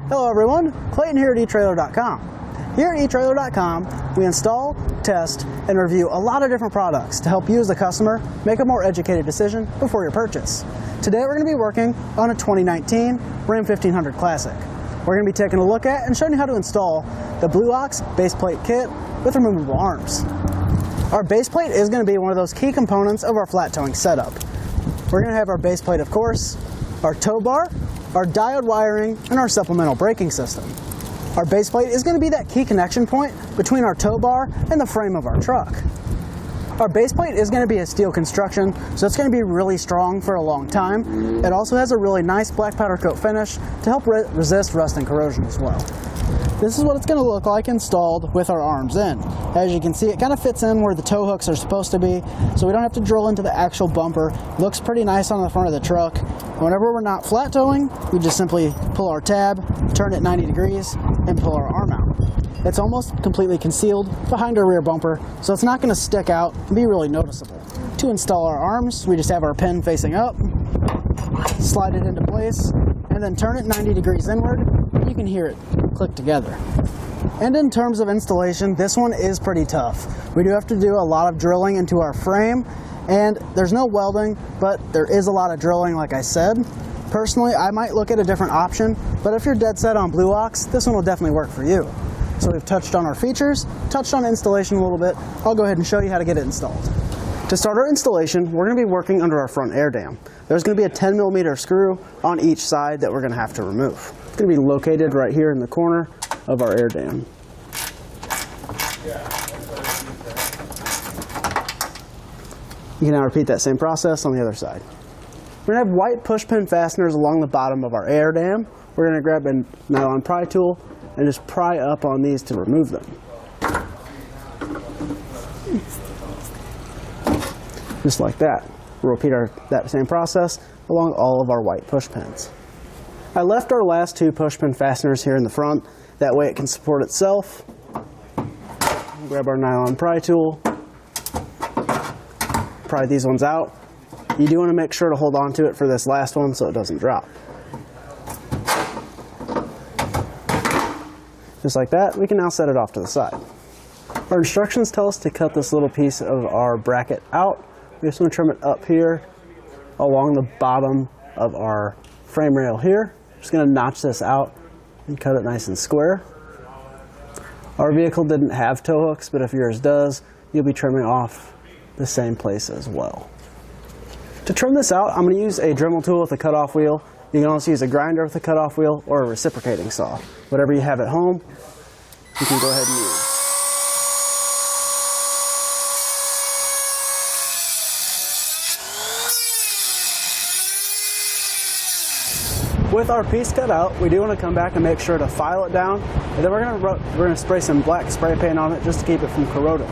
Hello everyone, Clayton here at etrailer.com. Here at etrailer.com, we install, test, and review a lot of different products to help you as the customer make a more educated decision before your purchase. Today we're going to be working on a 2019 Ram 1500 Classic. We're going to be taking a look at and showing you how to install the Blue Ox baseplate kit with removable arms. Our baseplate is going to be one of those key components of our flat towing setup. We're going to have our baseplate, of course, our tow bar, our diode wiring, and our supplemental braking system. Our baseplate is going to be that key connection point between our tow bar and the frame of our truck. Our baseplate is going to be a steel construction, so it's going to be really strong for a long time. It also has a really nice black powder coat finish to help resist rust and corrosion as well. This is what it's going to look like installed with our arms in. As you can see, it kind of fits in where the tow hooks are supposed to be, so we don't have to drill into the actual bumper. It looks pretty nice on the front of the truck. Whenever we're not flat towing, we just simply pull our tab, turn it 90 degrees, and pull our arm out. It's almost completely concealed behind our rear bumper, so it's not going to stick out and be really noticeable. To install our arms, we just have our pin facing up, slide it into place, and then turn it 90 degrees inward. You can hear it click together. And in terms of installation, this one is pretty tough. We do have to do a lot of drilling into our frame, and there's no welding, but there is a lot of drilling, like I said. Personally, I might look at a different option, but if you're dead set on Blue Ox, this one will definitely work for you. So we've touched on our features, touched on installation a little bit. I'll go ahead and show you how to get it installed. To start our installation, we're going to be working under our front air dam. There's going to be a 10mm screw on each side that we're going to have to remove. It's going to be located right here in the corner of our air dam. You can now repeat that same process on the other side. We're going to have white push pin fasteners along the bottom of our air dam. We're going to grab a nylon pry tool and just pry up on these to remove them. Just like that. We'll repeat that same process along all of our white push pins. I left our last two push pin fasteners here in the front. That way it can support itself. Grab our nylon pry tool. Pry these ones out. You do want to make sure to hold on to it for this last one so it doesn't drop. Just like that, we can now set it off to the side. Our instructions tell us to cut this little piece of our bracket out. We just want to trim it up here along the bottom of our frame rail here. Just going to notch this out and cut it nice and square. Our vehicle didn't have tow hooks, but if yours does, you'll be trimming off the same place as well. To trim this out, I'm going to use a Dremel tool with a cutoff wheel. You can also use a grinder with a cutoff wheel or a reciprocating saw. Whatever you have at home, you can go ahead and use. With our piece cut out, we do want to come back and make sure to file it down, and then we're going to spray some black spray paint on it just to keep it from corroding.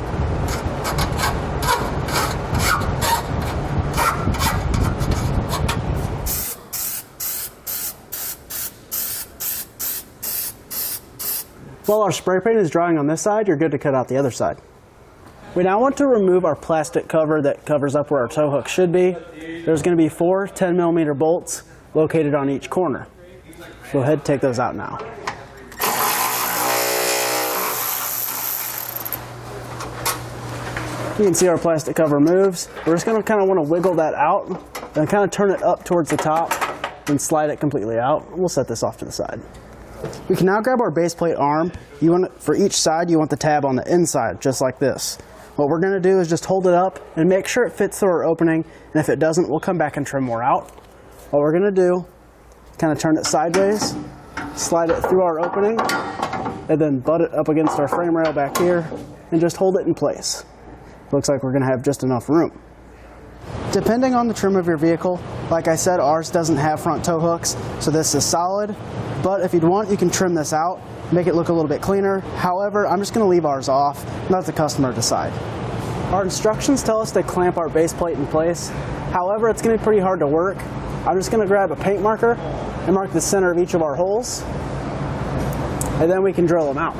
While our spray paint is drying on this side, you're good to cut out the other side. We now want to remove our plastic cover that covers up where our tow hook should be. There's going to be 4 10mm bolts located on each corner. Go ahead and take those out now. You can see our plastic cover moves. We're just going to kind of want to wiggle that out and kind of turn it up towards the top and slide it completely out. We'll set this off to the side. We can now grab our baseplate arm. For each side, you want the tab on the inside, just like this. What we're going to do is just hold it up and make sure it fits through our opening, and if it doesn't, we'll come back and trim more out. What we're going to do, kind of turn it sideways, slide it through our opening, and then butt it up against our frame rail back here, and just hold it in place. Looks like we're going to have just enough room. Depending on the trim of your vehicle, like I said, ours doesn't have front tow hooks, so this is solid. But if you'd want, you can trim this out, make it look a little bit cleaner. However, I'm just going to leave ours off and let the customer decide. Our instructions tell us to clamp our base plate in place. However, it's going to be pretty hard to work. I'm just going to grab a paint marker and mark the center of each of our holes, and then we can drill them out.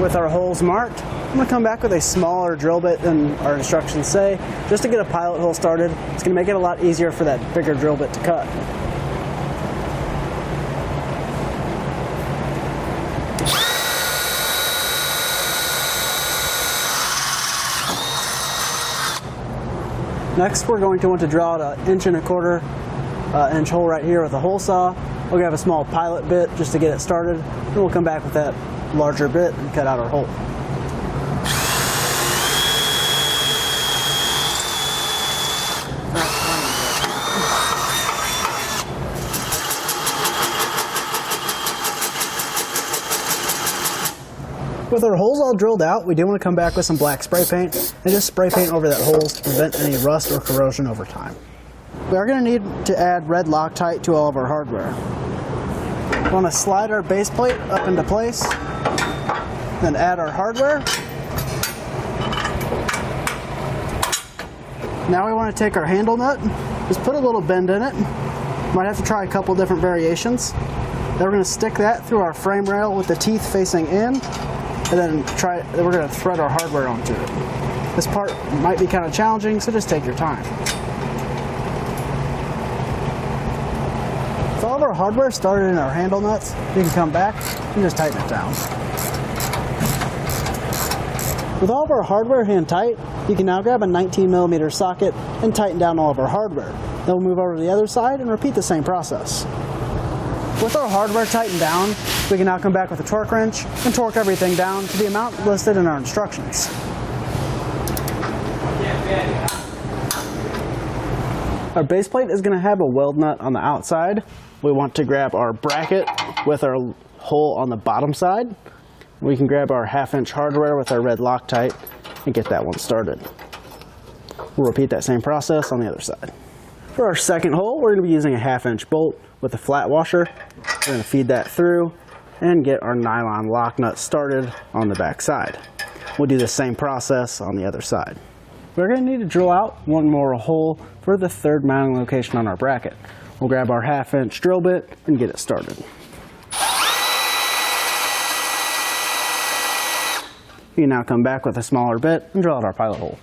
With our holes marked, I'm going to come back with a smaller drill bit than our instructions say, just to get a pilot hole started. It's going to make it a lot easier for that bigger drill bit to cut. Next, we're going to want to drill out an 1¼ inch hole right here with a hole saw. We'll grab a small pilot bit just to get it started, and we'll come back with that larger bit and cut out our hole. With our holes all drilled out, we do want to come back with some black spray paint and just spray paint over that holes to prevent any rust or corrosion over time. We are going to need to add red Loctite to all of our hardware. We want to slide our base plate up into place, then add our hardware. Now we want to take our handle nut, just put a little bend in it. Might have to try a couple different variations. Then we're going to stick that through our frame rail with the teeth facing in, and then we're going to thread our hardware onto it. This part might be kind of challenging, so just take your time. With all of our hardware started in our handle nuts, we can come back and just tighten it down. With all of our hardware hand tight, you can now grab a 19mm socket and tighten down all of our hardware. Then we'll move over to the other side and repeat the same process. With our hardware tightened down, we can now come back with a torque wrench and torque everything down to the amount listed in our instructions. Our base plate is going to have a weld nut on the outside. We want to grab our bracket with our hole on the bottom side. We can grab our 1/2 inch hardware with our red Loctite and get that one started. We'll repeat that same process on the other side. For our second hole, we're going to be using a 1/2 inch bolt with a flat washer. We're going to feed that through and get our nylon lock nut started on the back side. We'll do the same process on the other side. We're going to need to drill out one more hole for the third mounting location on our bracket. We'll grab our 1/2 inch drill bit and get it started. We can now come back with a smaller bit and drill out our pilot hole.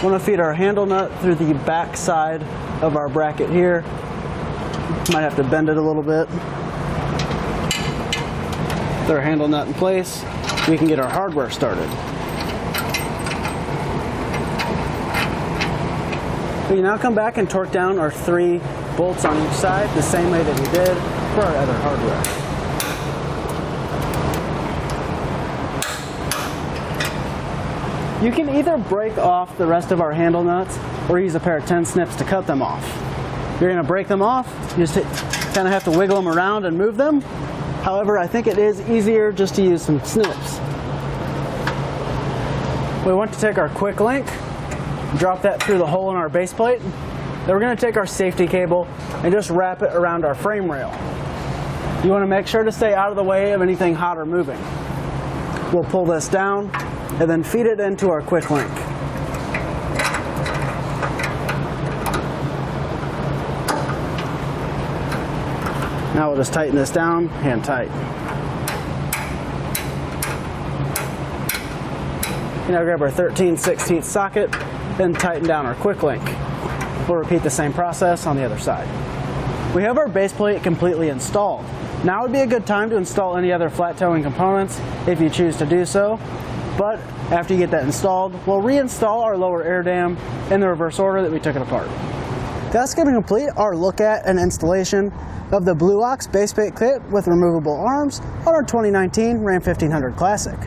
We want to feed our handle nut through the back side of our bracket here. Might have to bend it a little bit. With our handle nut in place, we can get our hardware started. We can now come back and torque down our 3 bolts on each side the same way that we did for our other hardware. You can either break off the rest of our handle nuts or use a pair of 10 snips to cut them off. If you're going to break them off, you just kind of have to wiggle them around and move them. However, I think it is easier just to use some snips. We want to take our quick link, drop that through the hole in our base plate. Then we're going to take our safety cable and just wrap it around our frame rail. You want to make sure to stay out of the way of anything hot or moving. We'll pull this down and then feed it into our quick link. Now we'll just tighten this down, hand tight. Now grab our 13/16 socket, then tighten down our quick link. We'll repeat the same process on the other side. We have our base plate completely installed. Now would be a good time to install any other flat towing components if you choose to do so. But after you get that installed, we'll reinstall our lower air dam in the reverse order that we took it apart. That's going to complete our look at and installation of the Blue Ox base plate kit with removable arms on our 2019 Ram 1500 Classic.